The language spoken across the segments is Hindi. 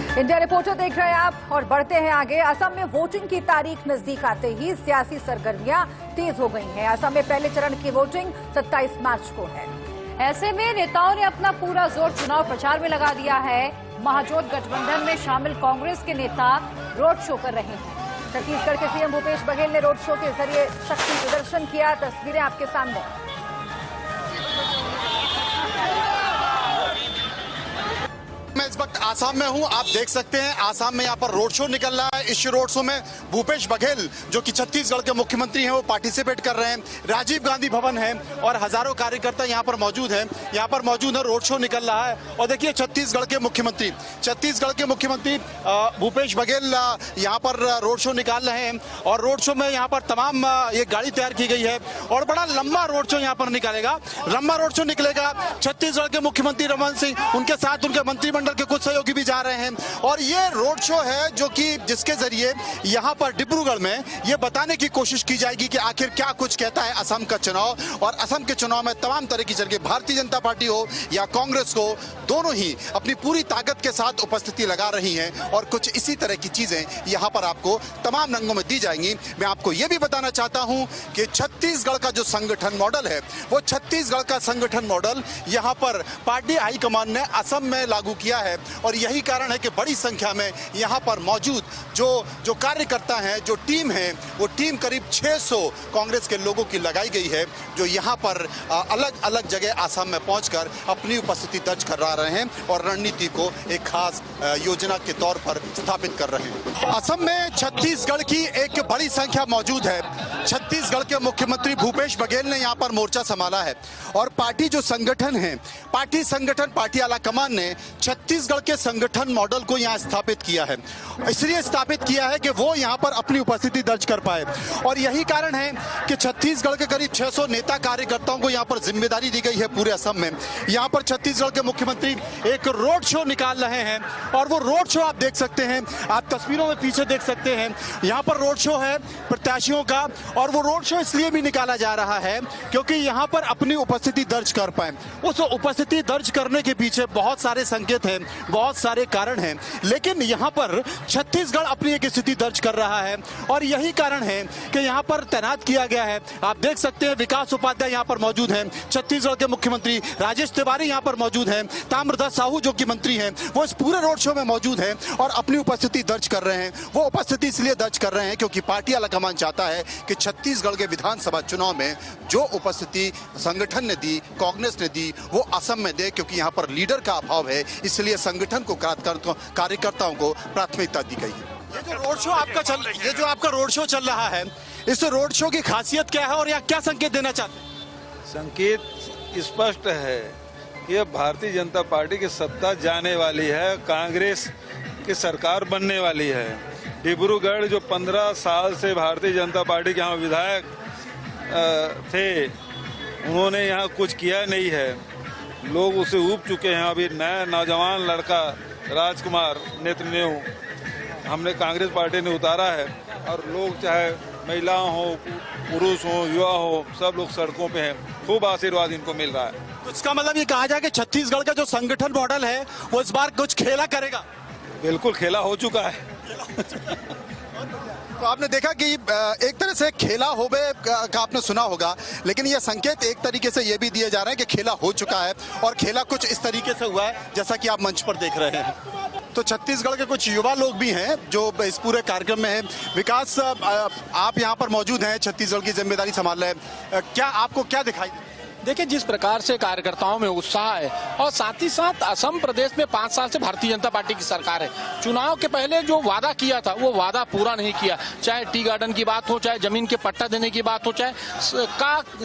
इंडिया रिपोर्टर देख रहे हैं आप और बढ़ते हैं आगे। असम में वोटिंग की तारीख नजदीक आते ही सियासी सरगर्मियां तेज हो गई हैं। असम में पहले चरण की वोटिंग 27 मार्च को है। ऐसे में नेताओं ने अपना पूरा जोर चुनाव प्रचार में लगा दिया है। महाजोत गठबंधन में शामिल कांग्रेस के नेता रोड शो कर रहे हैं। छत्तीसगढ़ के सीएम भूपेश बघेल ने रोड शो के जरिए शक्ति प्रदर्शन किया। तस्वीरें आपके सामने। मैं इस वक्त आसाम में हूं, आप देख सकते हैं आसाम में यहाँ पर रोड शो निकल रहा है। इस रोड शो में भूपेश बघेल जो कि छत्तीसगढ़ के मुख्यमंत्री हैं वो पार्टिसिपेट कर रहे हैं। राजीव गांधी भवन है और हजारों कार्यकर्ता यहाँ पर मौजूद हैं। यहाँ पर मौजूद है, रोड शो निकल रहा है। और देखिए छत्तीसगढ़ के मुख्यमंत्री भूपेश बघेल यहाँ पर रोड शो निकाल रहे हैं। और रोड शो में यहाँ पर तमाम ये गाड़ी तैयार की गई है और बड़ा लंबा रोड शो यहाँ पर निकालेगा। लंबा रोड शो निकलेगा। छत्तीसगढ़ के मुख्यमंत्री रमन सिंह, उनके साथ उनके मंत्रिमंडल के कुछ सहयोगी भी जा रहे हैं। और ये रोड शो है जो कि जिसके जरिए यहाँ पर डिब्रूगढ़ में ये बताने की कोशिश की जाएगी कि आखिर क्या कुछ कहता है असम का चुनाव। और असम के चुनाव में तमाम तरह की जगह भारतीय जनता पार्टी हो या कांग्रेस को, दोनों ही अपनी पूरी ताकत के साथ उपस्थिति लगा रही हैं। और कुछ इसी तरह की चीजें यहाँ पर आपको तमाम रंगों में दी जाएंगी। मैं आपको ये भी बताना चाहता हूँ कि छत्तीसगढ़ का जो संगठन मॉडल है वो छत्तीसगढ़ का संगठन मॉडल यहाँ पर पार्टी हाईकमान ने असम में लागू किया है। और यही कारण है कि बड़ी संख्या में यहाँ पर मौजूद जो कार्यकर्ता हैं, जो टीम है, वो टीम करीब 600 कांग्रेस के लोगों की लगाई गई है जो यहाँ पर अलग अलग जगह असम में पहुंचकर अपनी उपस्थिति दर्ज करा रहे हैं और रणनीति को एक खास योजना के तौर पर स्थापित कर रहे हैं। असम में छत्तीसगढ़ की एक बड़ी संख्या मौजूद है। छत्तीसगढ़ के मुख्यमंत्री भूपेश बघेल ने यहाँ पर मोर्चा संभाला है और पार्टी जो संगठन है, पार्टी आला कमान ने छत्तीसगढ़ के संगठन मॉडल को यहाँ स्थापित किया है। इसलिए स्थापित किया है कि वो यहाँ पर अपनी उपस्थिति दर्ज कर पाए। और यही कारण है कि छत्तीसगढ़ के करीब 600 नेता कार्यकर्ताओं को यहाँ पर जिम्मेदारी दी गई है पूरे असम में। यहाँ पर छत्तीसगढ़ के मुख्यमंत्री एक रोड शो निकाल रहे हैं और वो रोड शो आप देख सकते हैं, आप तस्वीरों में पीछे देख सकते हैं। यहाँ पर रोड शो है प्रत्याशियों का और वो रोड शो इसलिए भी निकाला जा रहा है क्योंकि यहाँ पर अपनी उपस्थिति दर्ज कर पाए। उस उपस्थिति दर्ज करने के पीछे बहुत सारे संकेत हैं, बहुत सारे कारण हैं, लेकिन यहाँ पर छत्तीसगढ़ अपनी एक स्थिति दर्ज कर रहा है। और यही कारण है कि यहाँ पर तैनात किया गया है। आप देख सकते हैं विकास उपाध्याय यहाँ पर मौजूद हैं, छत्तीसगढ़ के मुख्यमंत्री राजेश तिवारी यहाँ पर मौजूद हैं, ताम्रध्वज साहू जो कि मंत्री हैं वो इस पूरे रोड शो में मौजूद हैं और अपनी उपस्थिति दर्ज कर रहे हैं। वो उपस्थिति इसलिए दर्ज कर रहे हैं क्योंकि पार्टी आलाकमान चाहता है कि छत्तीसगढ़ के विधानसभा चुनाव में जो उपस्थिति संगठन ने दी, कांग्रेस ने दी, वो असम में दे, क्योंकि यहाँ पर लीडर का अभाव है। इसलिए संगठन को कार्यकर्ताओं को प्राथमिकता दी गई है। ये जो आपका रोड शो चल रहा है, इस रोड शो की खासियत क्या है और यहाँ क्या संकेत देना चाहते हैं? संकेत स्पष्ट है कि ये भारतीय जनता पार्टी की सत्ता जाने वाली है, कांग्रेस की सरकार बनने वाली है। डिब्रूगढ़ जो 15 साल से भारतीय जनता पार्टी के यहाँ विधायक थे, उन्होंने यहाँ कुछ किया नहीं है। लोग उसे ऊब चुके हैं। अभी नया नौजवान लड़का राजकुमार नेतृत्व हमने कांग्रेस पार्टी ने उतारा है और लोग चाहे महिलाओं हो, पुरुष हो, युवा हो, सब लोग सड़कों पे हैं। खूब आशीर्वाद इनको मिल रहा है। तो इसका मतलब ये कहा जाए कि छत्तीसगढ़ का जो संगठन मॉडल है वो इस बार कुछ खेला करेगा। बिल्कुल खेला हो चुका है। तो आपने देखा कि एक तरह से खेला होवे का आपने सुना होगा, लेकिन ये संकेत एक तरीके से ये भी दिए जा रहे हैं कि खेला हो चुका है और खेला कुछ इस तरीके से हुआ है जैसा कि आप मंच पर देख रहे हैं। तो छत्तीसगढ़ के कुछ युवा लोग भी हैं जो इस पूरे कार्यक्रम में हैं। विकास, आप यहाँ पर मौजूद हैं, छत्तीसगढ़ की जिम्मेदारी संभाल रहे हैं, क्या आपको क्या दिखाई? देखिए, जिस प्रकार से कार्यकर्ताओं में उत्साह है और साथ ही साथ असम प्रदेश में 5 साल से भारतीय जनता पार्टी की सरकार है। चुनाव के पहले जो वादा किया था वो वादा पूरा नहीं किया, चाहे टी गार्डन की बात हो, चाहे जमीन के पट्टा देने की बात हो, चाहे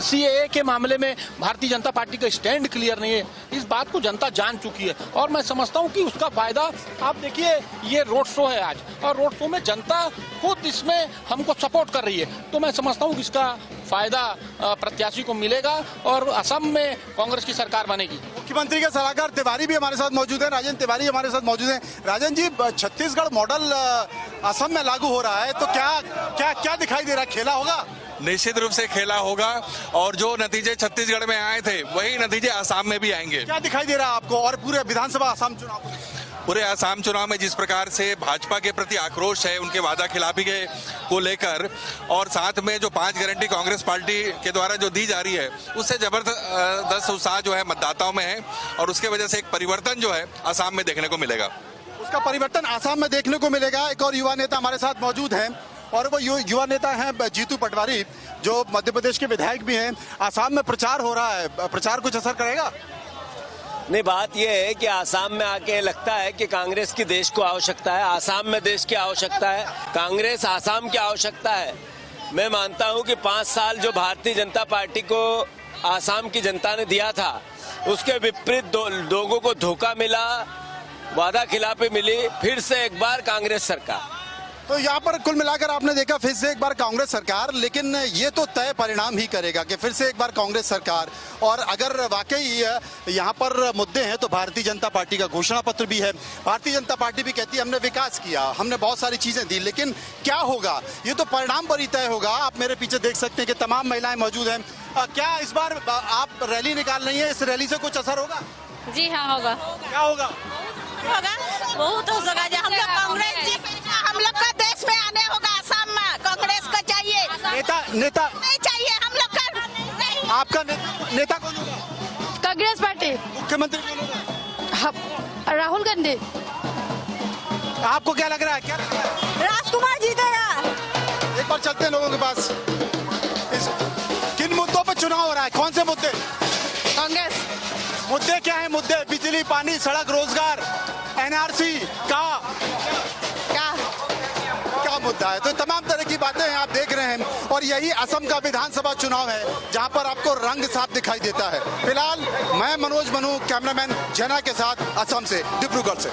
CAA के मामले में भारतीय जनता पार्टी का स्टैंड क्लियर नहीं है। इस बात को जनता जान चुकी है और मैं समझता हूँ कि उसका फायदा, आप देखिए ये रोड शो है आज और रोड शो में जनता खुद इसमें हमको सपोर्ट कर रही है। तो मैं समझता हूँ कि इसका फायदा प्रत्याशी को मिलेगा और असम में कांग्रेस की सरकार बनेगी। मुख्यमंत्री के सलाहकार तिवारी भी हमारे साथ मौजूद हैं, राजन तिवारी हमारे साथ मौजूद हैं। राजन जी, छत्तीसगढ़ मॉडल असम में लागू हो रहा है, तो क्या दिखाई दे रहा है? खेला होगा? निश्चित रूप से खेला होगा और जो नतीजे छत्तीसगढ़ में आए थे वही नतीजे असम में भी आएंगे। क्या दिखाई दे रहा है आपको और पूरे विधानसभा असम चुनाव? पूरे आसाम चुनाव में जिस प्रकार से भाजपा के प्रति आक्रोश है उनके वादा खिलाफी के को लेकर, और साथ में जो 5 गारंटी कांग्रेस पार्टी के द्वारा जो दी जा रही है, उससे जबरदस्त उत्साह जो है मतदाताओं में है, और उसके वजह से एक परिवर्तन जो है आसाम में देखने को मिलेगा। उसका परिवर्तन आसाम में देखने को मिलेगा। एक और युवा नेता हमारे साथ मौजूद हैं, और वो युवा नेता हैं जीतू पटवारी, जो मध्य प्रदेश के विधायक भी हैं। आसाम में प्रचार हो रहा है, प्रचार कुछ असर करेगा? नहीं, बात यह है कि आसाम में आके लगता है कि कांग्रेस की देश को आवश्यकता है, आसाम में देश की आवश्यकता है, कांग्रेस आसाम की आवश्यकता है। मैं मानता हूं कि 5 साल जो भारतीय जनता पार्टी को आसाम की जनता ने दिया था, उसके विपरीत लोगों को धोखा मिला, वादा खिलाफी मिली, फिर से एक बार कांग्रेस सरकार। तो यहाँ पर कुल मिलाकर आपने देखा फिर से एक बार कांग्रेस सरकार, लेकिन ये तो तय परिणाम ही करेगा कि फिर से एक बार कांग्रेस सरकार। और अगर वाकई यहाँ पर मुद्दे हैं तो भारतीय जनता पार्टी का घोषणा पत्र भी है। भारतीय जनता पार्टी भी कहती है हमने विकास किया, हमने बहुत सारी चीजें दी, लेकिन क्या होगा ये तो परिणाम पर ही तय होगा। आप मेरे पीछे देख सकते हैं कि तमाम महिलाएं मौजूद हैं। क्या इस बार आप रैली निकाल रही हैं, इस रैली से कुछ असर होगा? जी हाँ, होगा। क्या होगा? बहुत हो सका हम लोग कांग्रेस, हम लोग का देश में आने होगा। आसाम में कांग्रेस को चाहिए, नेता नहीं चाहिए हम लोग का नहीं। आपका नेता कौन होगा? कांग्रेस पार्टी। मुख्यमंत्री कौन होगा? राहुल गांधी। आपको क्या लग रहा है? क्या लग रहा है? राजकुमार जीतेगा। एक बार चलते हैं लोगों के पास। किन मुद्दों पर चुनाव हो रहा है? कौन से मुद्दे? कांग्रेस। मुद्दे क्या है? मुद्दे बिजली, पानी, सड़क, रोजगार, एनआरसी का क्या मुद्दा है? तो तमाम तरह की बातें हैं, आप देख रहे हैं। और यही असम का विधानसभा चुनाव है जहां पर आपको रंग साफ दिखाई देता है। फिलहाल मैं मनोज मनु, कैमरामैन जना के साथ असम से, डिब्रूगढ़ से।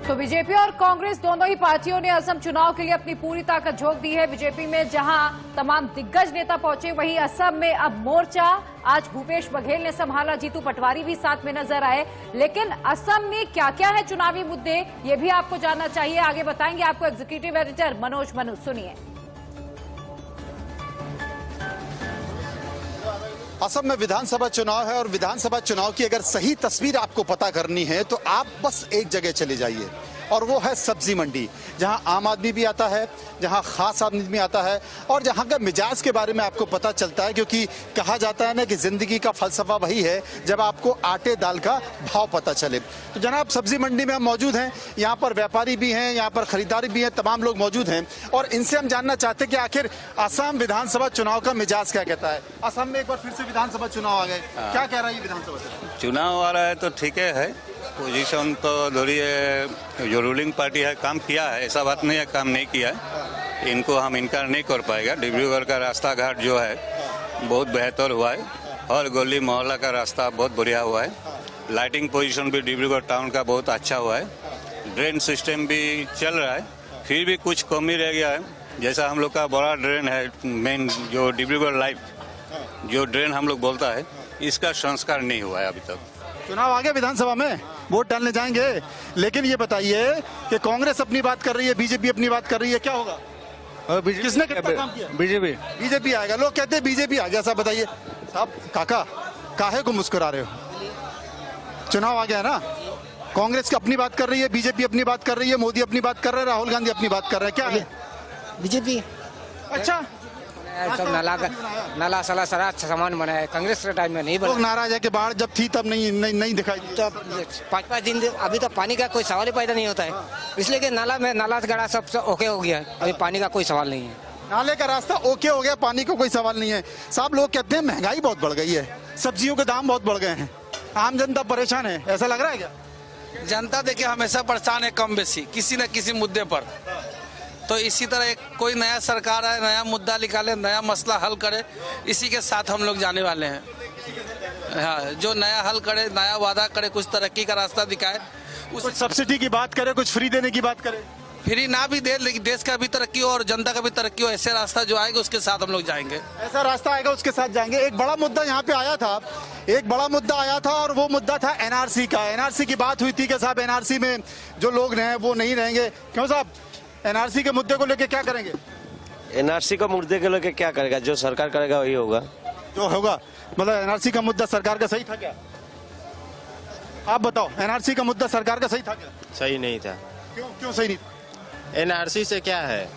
तो बीजेपी और कांग्रेस दोनों ही पार्टियों ने असम चुनाव के लिए अपनी पूरी ताकत झोंक दी है। बीजेपी में जहां तमाम दिग्गज नेता पहुंचे, वहीं असम में अब मोर्चा आज भूपेश बघेल ने संभाला, जीतू पटवारी भी साथ में नजर आए। लेकिन असम में क्या क्या है चुनावी मुद्दे, ये भी आपको जानना चाहिए। आगे बताएंगे आपको एग्जीक्यूटिव एडिटर मनोज मनु। सुनिए। असम में विधानसभा चुनाव है, और विधानसभा चुनाव की अगर सही तस्वीर आपको पता करनी है तो आप बस एक जगह चले जाइए, और वो है सब्जी मंडी, जहां आम आदमी भी आता है, जहां खास आदमी भी आता है, और जहां का मिजाज के बारे में आपको पता चलता है। क्योंकि कहा जाता है ना कि जिंदगी का फलसफा वही है जब आपको आटे दाल का भाव पता चले। तो जनाब, सब्जी मंडी में हम मौजूद हैं। यहाँ पर व्यापारी भी हैं, यहाँ पर खरीदार भी हैं, तमाम लोग मौजूद हैं, और इनसे हम जानना चाहते हैं कि आखिर असम विधानसभा चुनाव का मिजाज क्या कहता है। असम में एक बार फिर से विधानसभा चुनाव आ गए, क्या कह रहा है ये विधानसभा चुनाव आ रहा है? तो ठीक है, पोजीशन तो दोनों है, जो रूलिंग पार्टी है काम किया है, ऐसा बात नहीं है काम नहीं किया है, इनको हम इनकार नहीं कर पाएगा। डिब्रूगढ़ का रास्ता घाट जो है बहुत बेहतर हुआ है, और गली मोहल्ला का रास्ता बहुत बढ़िया हुआ है। लाइटिंग पोजीशन भी डिब्रूगढ़ टाउन का बहुत अच्छा हुआ है। ड्रेन सिस्टम भी चल रहा है, फिर भी कुछ कमी रह गया है। जैसा हम लोग का बड़ा ड्रेन है, मेन जो डिब्रूगढ़ लाइफ जो ड्रेन हम लोग बोलता है, इसका संस्कार नहीं हुआ है अभी तक। चुनाव आ गया विधानसभा में, वोट डालने जाएंगे, लेकिन ये बताइए कि कांग्रेस अपनी बात कर रही है, बीजेपी अपनी बात कर रही है, क्या होगा? किसने कितना काम किया? बीजेपी आएगा। लोग कहते हैं बीजेपी आ गया। साहब बताइए। साहब, काका काहे को मुस्कुरा रहे हो? चुनाव आ गया है ना, कांग्रेस की अपनी बात कर रही है, बीजेपी अपनी बात कर रही है, मोदी अपनी बात कर रहे हैं, राहुल गांधी अपनी बात कर रहे हैं, क्या है? बीजेपी। अच्छा, सब नाला साला सारा सामान बना है, कांग्रेस के टाइम में नहीं बना। लोग नाराज है कि बाढ़ जब थी तब नहीं दिखाई दी। तो 5-5 दिन अभी तो पानी का कोई सवाल ही पैदा नहीं होता है, इसलिए कि नाला गड़ा सब ओके हो गया है, अभी पानी का कोई सवाल नहीं है। नाले का रास्ता ओके हो गया, पानी का कोई सवाल नहीं है। साहब, लोग कहते हैं महंगाई बहुत बढ़ गई है, सब्जियों के दाम बहुत बढ़ गए हैं, आम जनता परेशान है, ऐसा लग रहा है क्या? जनता देखिए हमेशा परेशान है, कम बेसी किसी न किसी मुद्दे पर। तो इसी तरह एक कोई नया सरकार आए, नया मुद्दा निकाले, नया मसला हल करे, इसी के साथ हम लोग जाने वाले हैं। हाँ, जो नया हल करे, नया वादा करे, कुछ तरक्की का रास्ता दिखाए। कुछ सब्सिडी की बात करे, कुछ फ्री देने की बात करे, फ्री ना भी दे, लेकिन देश का भी तरक्की हो और जनता का भी तरक्की हो, ऐसे रास्ता जो आएगा उसके साथ हम लोग जाएंगे। ऐसा रास्ता आएगा उसके साथ जाएंगे। एक बड़ा मुद्दा यहाँ पे आया था, और वो मुद्दा था एनआरसी का। एनआरसी की बात हुई थी कि साहब एनआरसी में जो लोग रहे वो नहीं रहेंगे। क्यों साहब, एनआरसी के मुद्दे को लेकर क्या करेंगे? एनआरसी का मुद्दे को लेकर क्या करेगा? जो सरकार करेगा वही होगा। जो होगा, मतलब एनआरसी का मुद्दा सरकार का सही था क्या? आप बताओ, एनआरसी का मुद्दा सरकार का सही था क्या? सही नहीं था। क्यों सही नहीं था? एनआरसी से क्या है,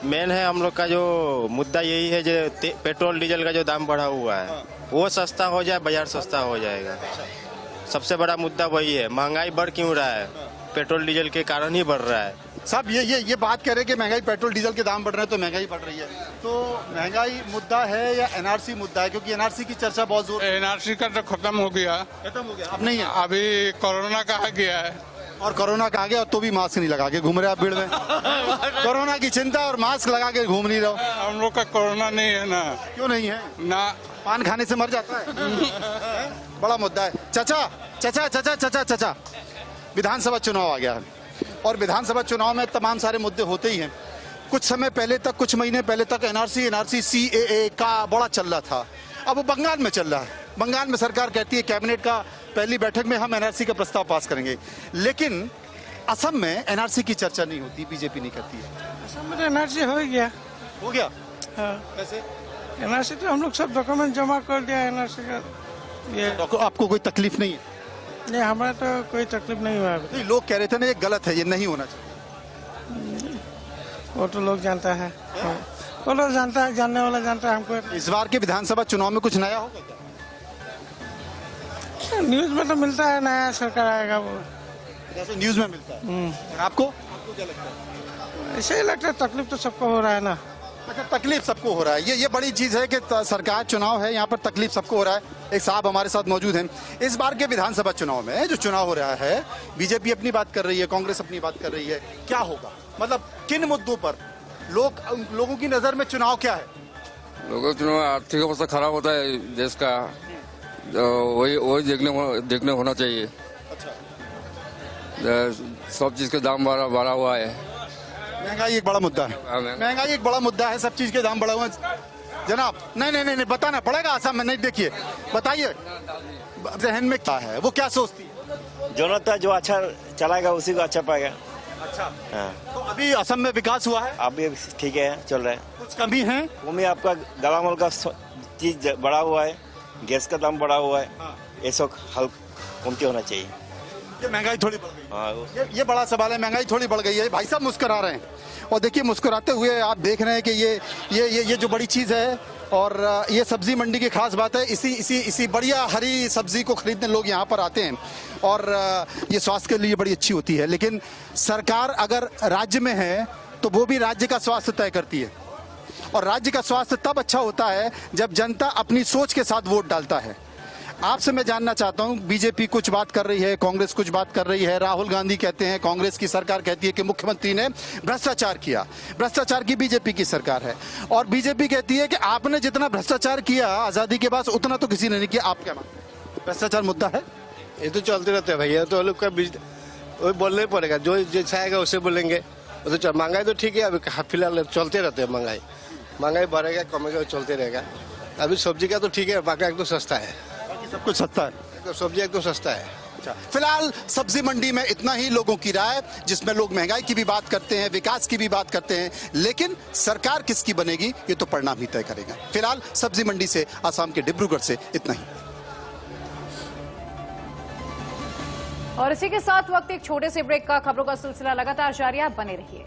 मेन है हम लोग का जो मुद्दा यही है, जो पेट्रोल डीजल का जो दाम बढ़ा हुआ है वो सस्ता हो जाए, बाजार सस्ता हो जाएगा। सबसे बड़ा मुद्दा वही है। महंगाई बढ़ क्यों रहा है? पेट्रोल डीजल के कारण ही बढ़ रहा है। साहब ये बात कह रहे हैं कि महंगाई, पेट्रोल डीजल के दाम बढ़ रहे हैं तो महंगाई बढ़ रही है, तो महंगाई मुद्दा है या एनआरसी मुद्दा है? क्योंकि एनआरसी की चर्चा बहुत जोर। एनआरसी का तो खत्म हो गया, अब नहीं है, अभी कोरोना का आ गया है। और कोरोना का आ गया तो भी मास्क नहीं लगा के घूम रहे आप भीड़ में। कोरोना की चिंता और मास्क लगा के घूम नहीं रहो। हम लोग का कोरोना नहीं है ना। क्यों नहीं है? ना, पान खाने से मर जाता है। बड़ा मुद्दा है। चाचा चाचा चाचा चाचा चाचा विधानसभा चुनाव आ गया है और विधानसभा चुनाव में तमाम सारे मुद्दे होते ही हैं। कुछ समय पहले तक, कुछ महीने पहले तक एनआरसी सीएए का बड़ा चल रहा था। अब वो बंगाल में चल रहा है। बंगाल में सरकार कहती है कैबिनेट का पहली बैठक में हम एनआरसी का प्रस्ताव पास करेंगे, लेकिन असम में एनआरसी की चर्चा नहीं होती, बीजेपी नहीं करती है। असम में तो एनआरसी हो गया। हो गया? हाँ। कैसे? एनआरसी तो हम लोग सब डॉक्यूमेंट जमा कर दिया एनआरसी का। ये आपको कोई तकलीफ नहीं है? नहीं, हमारा तो कोई तकलीफ नहीं हुआ। नहीं, लोग कह रहे थे ना ये गलत है, ये नहीं होना चाहिए। वो तो लोग जानता है, वो लोग जानता है, जानने वाला जानता है। हमको इस बार के विधानसभा चुनाव में कुछ नया होगा क्या? न्यूज में तो मिलता है नया सरकार आएगा, वो जैसे न्यूज में मिलता है। और आपको क्या लगता है? ऐसे ही लगता है, तकलीफ तो सबको हो रहा है ना। अच्छा, तकलीफ सबको हो रहा है, ये बड़ी चीज है कि सरकार चुनाव है, यहाँ पर तकलीफ सबको हो रहा है। एक साहब हमारे साथ मौजूद हैं। इस बार के विधानसभा चुनाव में जो चुनाव हो रहा है, बीजेपी अपनी बात कर रही है, कांग्रेस अपनी बात कर रही है, क्या होगा? मतलब किन मुद्दों पर लोगों की नजर में चुनाव क्या है? लोगों का चुनाव आर्थिक अवस्था खराब होता है देश का, वही देखने होना चाहिए। अच्छा, सब चीज के दाम बढ़ा हुआ है। महंगाई एक बड़ा मुद्दा है। महंगाई एक बड़ा मुद्दा है, सब चीज के दाम बढ़ा हुआ है। जनाब नहीं बताना पड़ेगा। असम में नहीं, देखिए बताइए जहन में क्या है, वो क्या सोचती है? जनता जो अच्छा चलाएगा उसी को अच्छा पाएगा। अच्छा, हाँ। तो अभी असम में विकास हुआ है? अभी ठीक है, चल रहा है। कुछ कमी है? भूमि आपका गलामल का चीज बढ़ा हुआ है, गैस का दाम बढ़ा हुआ है। हाँ। ये सब हल कमती होना चाहिए। ये महंगाई थोड़ी बढ़ गई। हाँ, ये बड़ा सवाल है, महंगाई थोड़ी बढ़ गई है। भाई साहब मुस्कुरा रहे हैं और देखिए मुस्कुराते हुए आप देख रहे हैं कि ये जो बड़ी चीज है और ये सब्जी मंडी की खास बात है। इसी बढ़िया हरी सब्जी को खरीदने लोग यहाँ पर आते हैं और ये स्वास्थ्य के लिए बड़ी अच्छी होती है। लेकिन सरकार अगर राज्य में है तो वो भी राज्य का स्वास्थ्य तय करती है और राज्य का स्वास्थ्य तब अच्छा होता है जब जनता अपनी सोच के साथ वोट डालता है। आपसे मैं जानना चाहता हूं, बीजेपी कुछ बात कर रही है, कांग्रेस कुछ बात कर रही है, राहुल गांधी कहते हैं, कांग्रेस की सरकार कहती है कि मुख्यमंत्री ने भ्रष्टाचार किया। भ्रष्टाचार की बीजेपी की सरकार है और बीजेपी कहती है कि आपने जितना भ्रष्टाचार किया आजादी के बाद उतना तो किसी ने नहीं किया। आप क्या मानते हैं, भ्रष्टाचार मुद्दा है? ये तो चलते रहते हैं भैया, तो लोग का वो बोलना ही पड़ेगा, जो जैसा आएगा उसे बोलेंगे। तो महंगाई तो ठीक है, अभी फिलहाल चलते रहते हैं। महंगाई बढ़ेगा कमेगा चलते रहेगा। अभी सब्जी का तो ठीक है, बाकी एकदम सस्ता है, सब कुछ सस्ता है, तो सब्जी एकदम सस्ता है। अच्छा, फिलहाल सब्जी मंडी में इतना ही लोगों की राय, जिसमें लोग महंगाई की भी बात करते हैं, विकास की भी बात करते हैं, लेकिन सरकार किसकी बनेगी ये तो परिणाम ही तय करेगा। फिलहाल सब्जी मंडी से, आसाम के डिब्रूगढ़ से इतना ही। और इसी के साथ वक्त एक छोटे से ब्रेक का। खबरों का सिलसिला लगातार जारी है, आप बने रहिए।